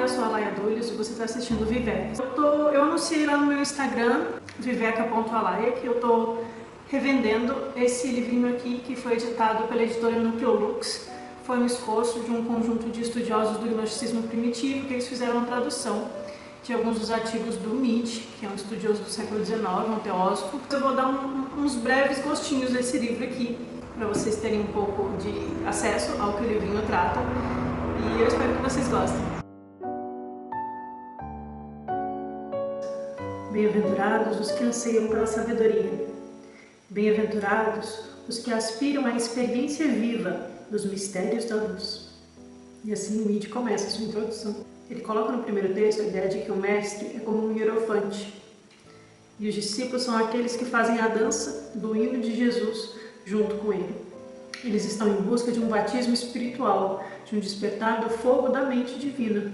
eu sou a Laia Dulles e você está assistindo o Viveca. Eu anunciei lá no meu Instagram, viveca.alaia, que eu estou revendendo esse livrinho aqui que foi editado pela editora Nucleolux. Foi um esforço de um conjunto de estudiosos do gnosticismo primitivo que eles fizeram uma tradução de alguns dos artigos do Nietzsche, que é um estudioso do século XIX, um teósofo. Eu vou dar uns breves gostinhos desse livro aqui, para vocês terem um pouco de acesso ao que o livrinho trata, e eu espero que vocês gostem. Bem-aventurados os que anseiam pela sabedoria. Bem-aventurados os que aspiram à experiência viva dos mistérios da luz. E assim o Nietzsche começa a sua introdução. Ele coloca no primeiro texto a ideia de que o mestre é como um hierofante, e os discípulos são aqueles que fazem a dança do hino de Jesus junto com ele. Eles estão em busca de um batismo espiritual, de um despertar do fogo da mente divina.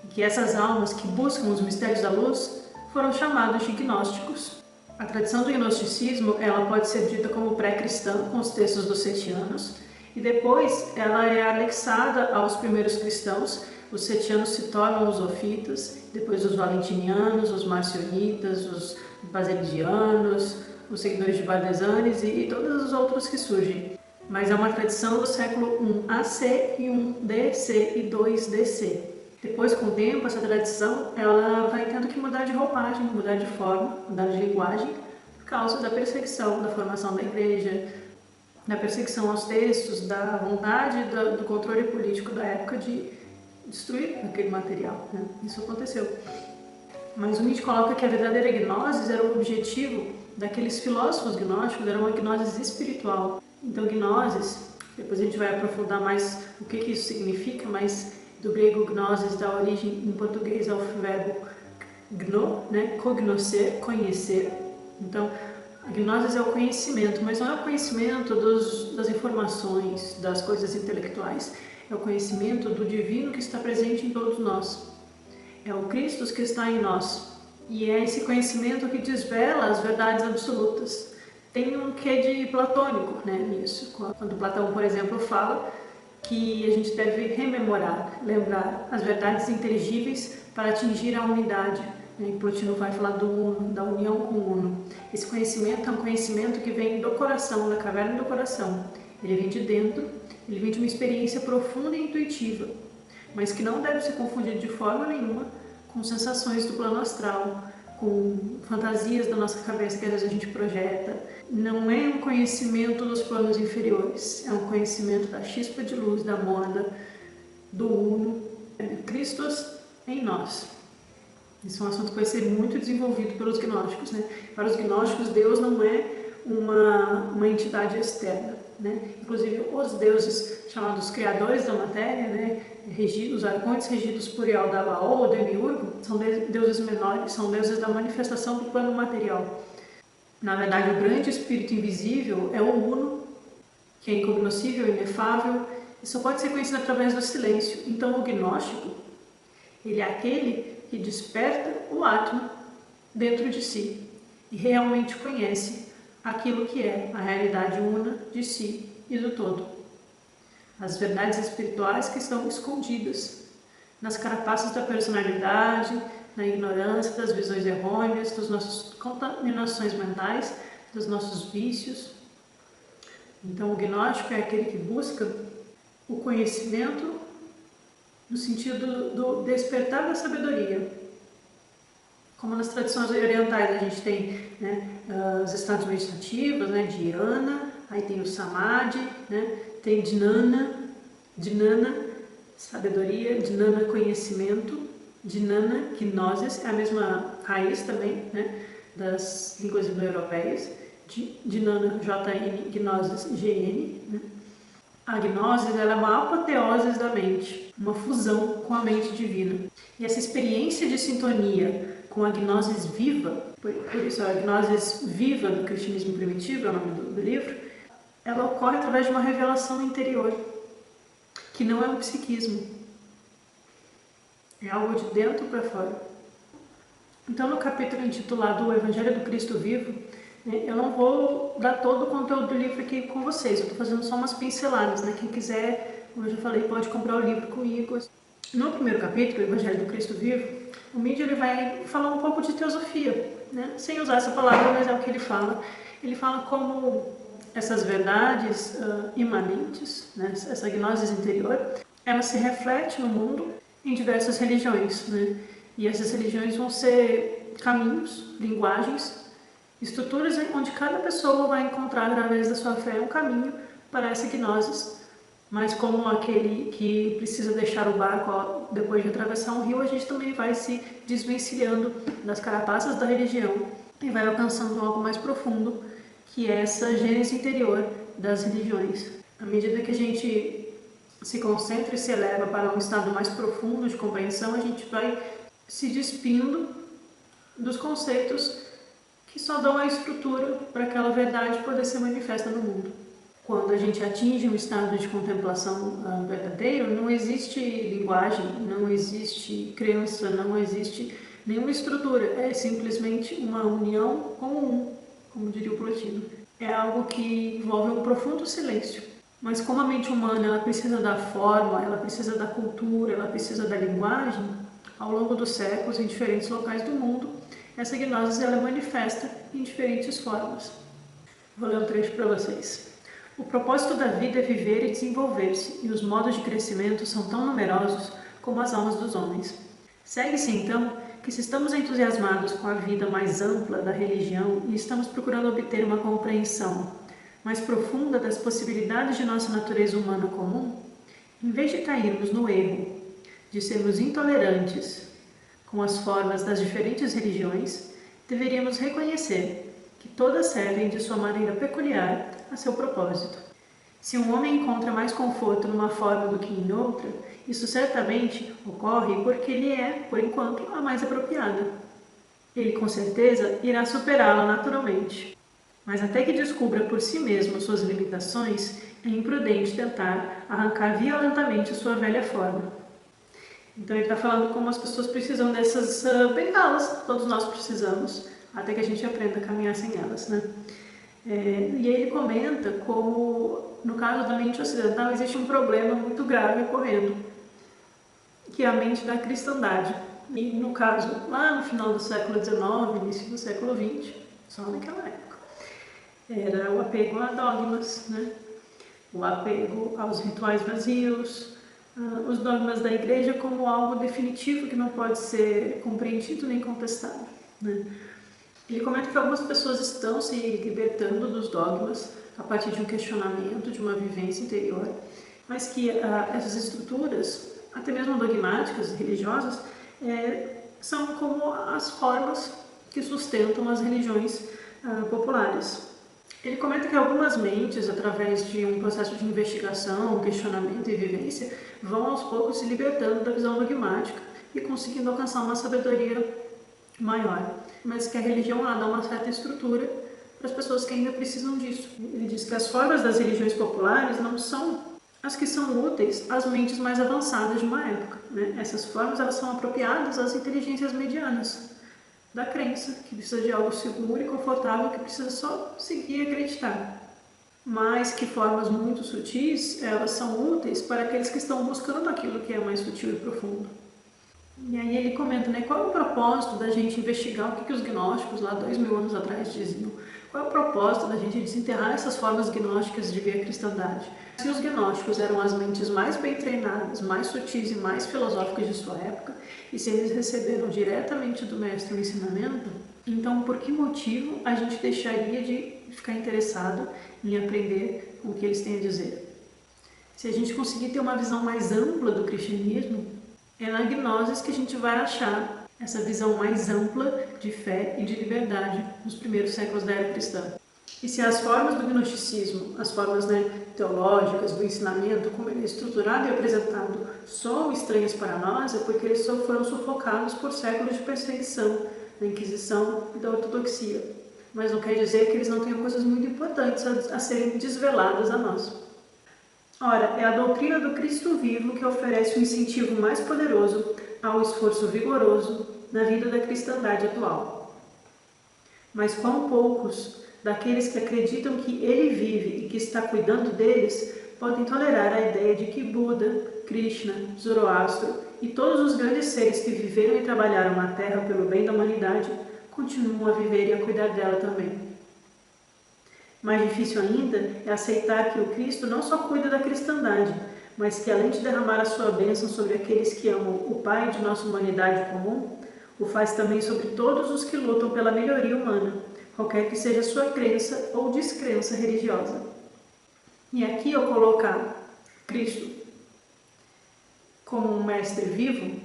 E que essas almas que buscam os mistérios da luz foram chamados de gnósticos. A tradição do gnosticismo ela pode ser dita como pré-cristã, com os textos dos setianos, e depois ela é anexada aos primeiros cristãos. Os setianos se tornam os ofitas, depois os valentinianos, os marcionitas, os basilidianos, os seguidores de Bardesanes e todos os outros que surgem. Mas é uma tradição do século I AC e I DC e II DC. Depois, com o tempo, essa tradição ela vai tendo que mudar de roupagem, mudar de forma, mudar de linguagem, por causa da perseguição, da formação da igreja, da perseguição aos textos, da vontade do controle político da época de destruir aquele material, né? Isso aconteceu. Mas o Nietzsche coloca que a verdadeira gnosis era o objetivo daqueles filósofos gnósticos, era uma gnosis espiritual. Então, gnosis, depois a gente vai aprofundar mais o que isso significa, mas do grego gnosis dá origem em português ao verbo gno, né? Cognoscer, conhecer. Então, a gnosis é o conhecimento, mas não é o conhecimento das informações, das coisas intelectuais. É o conhecimento do divino que está presente em todos nós. É o Cristo que está em nós. E é esse conhecimento que desvela as verdades absolutas. Tem um quê de platônico, né, nisso. Quando Platão, por exemplo, fala que a gente deve rememorar, lembrar as verdades inteligíveis para atingir a unidade. E Plotino vai falar do uno, da união com o uno. Esse conhecimento é um conhecimento que vem do coração, da caverna do coração. Ele vem de dentro, ele vem de uma experiência profunda e intuitiva, mas que não deve ser confundido de forma nenhuma com sensações do plano astral, com fantasias da nossa cabeça que às vezes a gente projeta. Não é um conhecimento dos planos inferiores, é um conhecimento da chispa de luz, da mônada, do uno, Cristo em nós. Esse é um assunto que vai ser muito desenvolvido pelos gnósticos, né? Para os gnósticos, Deus não é uma entidade externa, né? Inclusive, os deuses chamados criadores da matéria, né? Os arcontes regidos por Yaldabaoth ou Demiurgo, são deuses menores, são deuses da manifestação do plano material. Na verdade, o grande espírito invisível é o Uno, que é incognoscível, inefável, e só pode ser conhecido através do silêncio. Então, o gnóstico, ele é aquele que desperta o Atma dentro de si e realmente conhece aquilo que é a realidade una de si e do todo. As verdades espirituais que estão escondidas nas carapaças da personalidade, na ignorância, das visões errôneas, das nossas contaminações mentais, dos nossos vícios. Então, o gnóstico é aquele que busca o conhecimento no sentido do despertar da sabedoria. Como nas tradições orientais a gente tem, né, os estados meditativos, né, dhyana, aí tem o samadhi, né, tem dhyana, sabedoria, dhyana, conhecimento, dhyana, gnosis, é a mesma raiz também, né, das línguas indo-europeias, dhyana, JN, gnosis, GN, né. A gnosis ela é uma apoteose da mente, uma fusão com a mente divina. E essa experiência de sintonia com a gnosis viva, por isso a gnosis viva do cristianismo primitivo é o nome do livro, ela ocorre através de uma revelação interior, que não é um psiquismo, é algo de dentro para fora. Então, no capítulo intitulado O Evangelho do Cristo Vivo, eu não vou dar todo o conteúdo do livro aqui com vocês, eu estou fazendo só umas pinceladas, né? Quem quiser, como eu já falei, pode comprar o livro comigo. No primeiro capítulo, o Evangelho do Cristo Vivo, o Midi ele vai falar um pouco de teosofia, né? Sem usar essa palavra, mas é o que ele fala. Ele fala como essas verdades imanentes, né? Essa gnose interior, ela se reflete no mundo em diversas religiões, né? E essas religiões vão ser caminhos, linguagens, estruturas onde cada pessoa vai encontrar através da sua fé um caminho para essa gnose. Mas como aquele que precisa deixar o barco depois de atravessar um rio, a gente também vai se desvencilhando das carapaças da religião e vai alcançando algo mais profundo, que é essa gênese interior das religiões. À medida que a gente se concentra e se eleva para um estado mais profundo de compreensão, a gente vai se despindo dos conceitos que só dão a estrutura para aquela verdade poder ser manifesta no mundo. Quando a gente atinge um estado de contemplação verdadeiro, não existe linguagem, não existe crença, não existe nenhuma estrutura. É simplesmente uma união com o um, como diria o Plotino. É algo que envolve um profundo silêncio. Mas como a mente humana ela precisa da forma, ela precisa da cultura, ela precisa da linguagem, ao longo dos séculos, em diferentes locais do mundo, essa gnose ela é manifesta em diferentes formas. Vou ler um trecho para vocês. O propósito da vida é viver e desenvolver-se, e os modos de crescimento são tão numerosos como as almas dos homens. Segue-se, então, que se estamos entusiasmados com a vida mais ampla da religião e estamos procurando obter uma compreensão mais profunda das possibilidades de nossa natureza humana comum, em vez de cairmos no erro de sermos intolerantes com as formas das diferentes religiões, deveríamos reconhecer que todas servem de sua maneira peculiar a seu propósito. Se um homem encontra mais conforto numa forma do que em outra, isso certamente ocorre porque lhe é, por enquanto, a mais apropriada. Ele com certeza irá superá-la naturalmente. Mas até que descubra por si mesmo suas limitações, é imprudente tentar arrancar violentamente sua velha forma. Então ele está falando como as pessoas precisam dessas bengalas, todos nós precisamos, até que a gente aprenda a caminhar sem elas, né? E aí ele comenta como, no caso da mente ocidental, existe um problema muito grave ocorrendo, que é a mente da cristandade. E no caso, lá no final do século XIX, início do século XX, só naquela época, era o apego a dogmas, né? O apego aos rituais vazios, os dogmas da igreja como algo definitivo que não pode ser compreendido nem contestado, né? Ele comenta que algumas pessoas estão se libertando dos dogmas a partir de um questionamento, de uma vivência interior, mas que essas estruturas, até mesmo dogmáticas e religiosas, são como as formas que sustentam as religiões populares. Ele comenta que algumas mentes, através de um processo de investigação, questionamento e vivência, vão aos poucos se libertando da visão dogmática e conseguindo alcançar uma sabedoria maior, mas que a religião ela dá uma certa estrutura para as pessoas que ainda precisam disso. Ele diz que as formas das religiões populares não são as que são úteis às mentes mais avançadas de uma época, né? Essas formas elas são apropriadas às inteligências medianas da crença, que precisa de algo seguro e confortável, que precisa só seguir e acreditar. Mas que formas muito sutis, elas são úteis para aqueles que estão buscando aquilo que é mais sutil e profundo. E aí ele comenta, né, qual é o propósito da gente investigar o que os gnósticos lá 2000 anos atrás diziam? Qual é o propósito da gente desenterrar essas formas gnósticas de ver a cristandade? Se os gnósticos eram as mentes mais bem treinadas, mais sutis e mais filosóficas de sua época, e se eles receberam diretamente do mestre o ensinamento, então por que motivo a gente deixaria de ficar interessado em aprender o que eles têm a dizer? Se a gente conseguir ter uma visão mais ampla do cristianismo, é na gnose que a gente vai achar essa visão mais ampla de fé e de liberdade nos primeiros séculos da era cristã. E se as formas do gnosticismo, as formas teológicas do ensinamento, como ele é estruturado e apresentado, são estranhas para nós, é porque eles foram sufocados por séculos de perseguição da Inquisição e da ortodoxia. Mas não quer dizer que eles não tenham coisas muito importantes a serem desveladas a nós. Ora, é a doutrina do Cristo vivo que oferece um incentivo mais poderoso ao esforço vigoroso na vida da cristandade atual. Mas quão poucos daqueles que acreditam que Ele vive e que está cuidando deles podem tolerar a ideia de que Buda, Krishna, Zoroastro e todos os grandes seres que viveram e trabalharam na Terra pelo bem da humanidade continuam a viver e a cuidar dela também. Mais difícil ainda é aceitar que o Cristo não só cuida da cristandade, mas que além de derramar a sua bênção sobre aqueles que amam o Pai de nossa humanidade comum, o faz também sobre todos os que lutam pela melhoria humana, qualquer que seja sua crença ou descrença religiosa. E aqui eu colocar Cristo como um mestre vivo,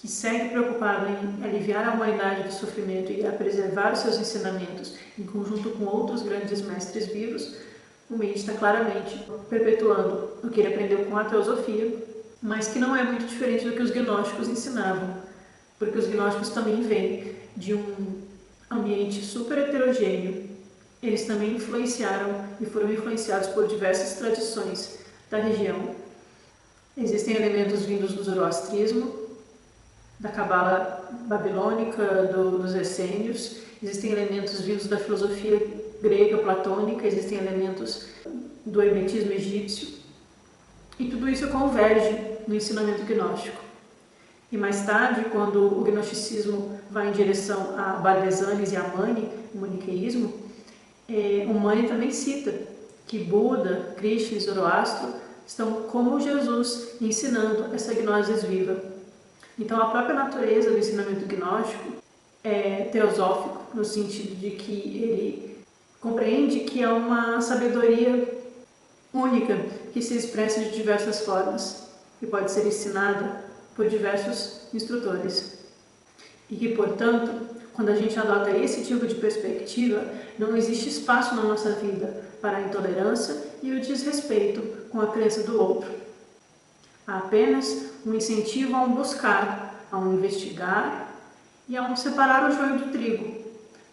que segue preocupado em aliviar a humanidade do sofrimento e a preservar os seus ensinamentos em conjunto com outros grandes mestres vivos, o Midi está claramente perpetuando o que ele aprendeu com a teosofia, mas que não é muito diferente do que os gnósticos ensinavam, porque os gnósticos também vêm de um ambiente super heterogêneo. Eles também influenciaram e foram influenciados por diversas tradições da região. Existem elementos vindos do zoroastrismo, da cabala babilônica, dos essênios, existem elementos vindos da filosofia grega platônica, existem elementos do hermetismo egípcio, e tudo isso converge no ensinamento gnóstico. E mais tarde, quando o gnosticismo vai em direção a Bardesanes e a Mani, o maniqueísmo, o Mani também cita que Buda, Krishna e Zoroastro estão como Jesus ensinando essa gnosis viva. Então, a própria natureza do ensinamento gnóstico é teosófico, no sentido de que ele compreende que é uma sabedoria única que se expressa de diversas formas e pode ser ensinada por diversos instrutores. E que, portanto, quando a gente adota esse tipo de perspectiva, não existe espaço na nossa vida para a intolerância e o desrespeito com a crença do outro. Há apenas um incentivo a um buscar, a um investigar e a um separar o joio do trigo.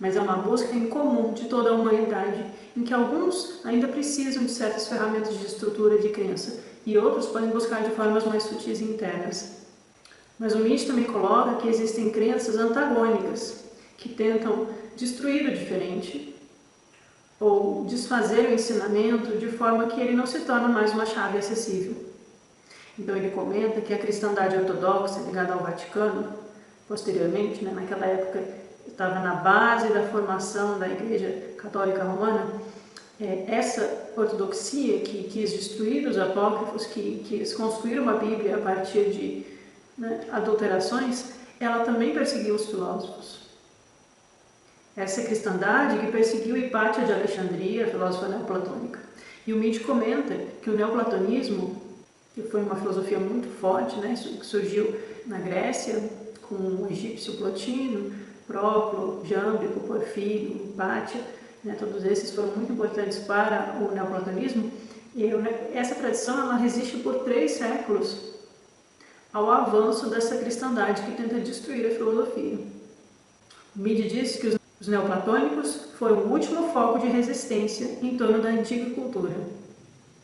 Mas é uma busca em comum de toda a humanidade, em que alguns ainda precisam de certas ferramentas de estrutura de crença e outros podem buscar de formas mais sutis e internas. Mas o Midi também coloca que existem crenças antagônicas, que tentam destruir o diferente ou desfazer o ensinamento de forma que ele não se torne mais uma chave acessível. Então ele comenta que a cristandade ortodoxa ligada ao Vaticano, posteriormente, naquela época estava na base da formação da Igreja Católica Romana, essa ortodoxia que quis destruir os apócrifos, que quis construir uma Bíblia a partir de adulterações, ela também perseguiu os filósofos. Essa cristandade que perseguiu Hipátia de Alexandria, a filósofa neoplatônica. E o Midi comenta que o neoplatonismo, que foi uma filosofia muito forte, que surgiu na Grécia, com o egípcio Plotino, Próclo, Jâmblico, Porfírio, Hipátia, todos esses foram muito importantes para o neoplatonismo. E essa tradição ela resiste por 3 séculos ao avanço dessa cristandade que tenta destruir a filosofia. O Midi diz que os neoplatônicos foram o último foco de resistência em torno da antiga cultura.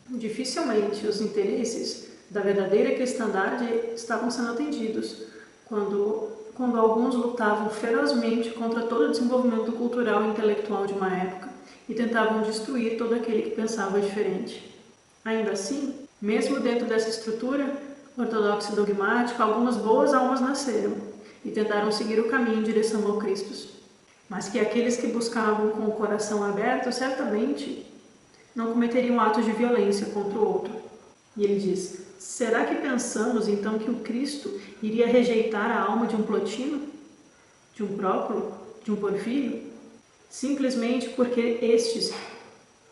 Dificilmente os interesses da verdadeira cristandade estavam sendo atendidos quando alguns lutavam ferozmente contra todo o desenvolvimento cultural e intelectual de uma época e tentavam destruir todo aquele que pensava diferente. Ainda assim, mesmo dentro dessa estrutura ortodoxa e dogmática, algumas boas almas nasceram e tentaram seguir o caminho em direção ao Cristo. Mas que aqueles que buscavam com o coração aberto certamente não cometeriam atos de violência contra o outro. E ele diz: será que pensamos então que o Cristo iria rejeitar a alma de um Plotino, de um Próclo, de um Porfírio, simplesmente porque estes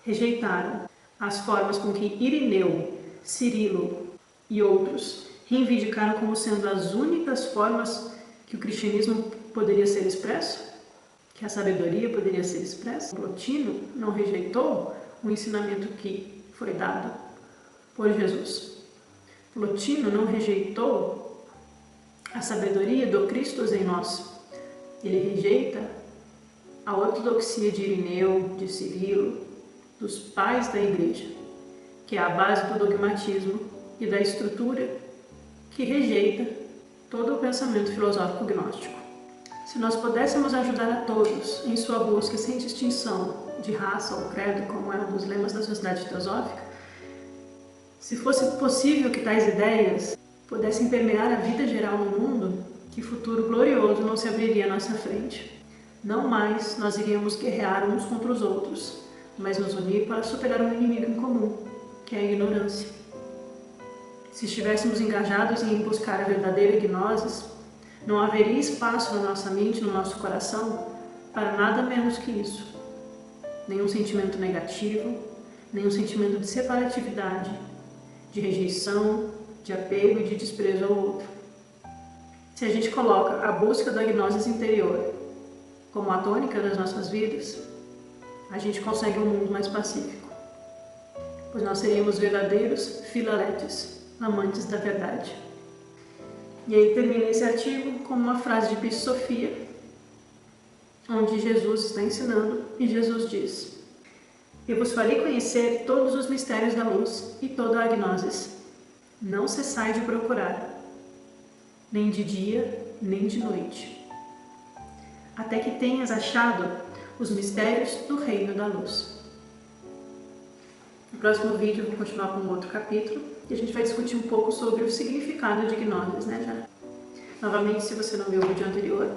rejeitaram as formas com que Irineu, Cirilo e outros reivindicaram como sendo as únicas formas que o cristianismo poderia ser expresso? Que a sabedoria poderia ser expressa? Plotino não rejeitou o ensinamento que foi dado por Jesus. Plotino não rejeitou a sabedoria do Cristo em nós. Ele rejeita a ortodoxia de Irineu, de Cirilo, dos pais da Igreja, que é a base do dogmatismo e da estrutura que rejeita todo o pensamento filosófico gnóstico. Se nós pudéssemos ajudar a todos em sua busca sem distinção de raça ou credo, como é um dos lemas da Sociedade Teosófica, Se fosse possível que tais ideias pudessem permear a vida geral no mundo, que futuro glorioso não se abriria à nossa frente. Não mais nós iríamos guerrear uns contra os outros, mas nos unir para superar um inimigo em comum, que é a ignorância. Se estivéssemos engajados em buscar a verdadeira gnose, não haveria espaço na nossa mente, no nosso coração, para nada menos que isso. Nenhum sentimento negativo, nenhum sentimento de separatividade, de rejeição, de apego e de desprezo ao outro. Se a gente coloca a busca da gnose interior como a tônica das nossas vidas, a gente consegue um mundo mais pacífico, pois nós seríamos verdadeiros filaletes, amantes da verdade. E aí termina esse artigo com uma frase de Bispo Sofia, onde Jesus está ensinando e Jesus diz: eu vos farei conhecer todos os mistérios da luz e toda a gnosis. Não cessai de procurar, nem de dia, nem de noite, até que tenhas achado os mistérios do reino da luz. No próximo vídeo eu vou continuar com outro capítulo e a gente vai discutir um pouco sobre o significado de gnosis, né? Novamente, se você não viu o vídeo anterior,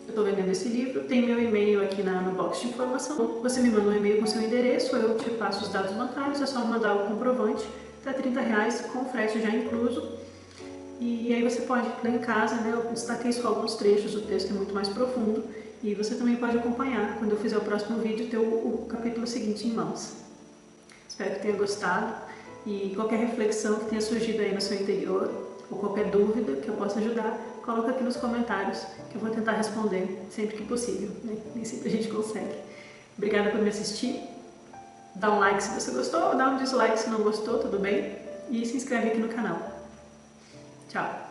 eu estou vendendo esse livro, tem meu e-mail aqui no box de informação. Você me manda um e-mail com seu endereço, eu te passo os dados bancários, é só mandar o comprovante, tá R$30 com frete já incluso. E aí você pode ler em casa, né? Eu destaquei só alguns trechos, o texto é muito mais profundo. E você também pode acompanhar, quando eu fizer o próximo vídeo, ter o capítulo seguinte em mãos. Espero que tenha gostado e qualquer reflexão que tenha surgido aí no seu interior, ou qualquer dúvida que eu possa ajudar, coloca aqui nos comentários que eu vou tentar responder sempre que possível, né? Nem sempre a gente consegue. Obrigada por me assistir. Dá um like se você gostou, dá um dislike se não gostou, tudo bem? E se inscreve aqui no canal. Tchau!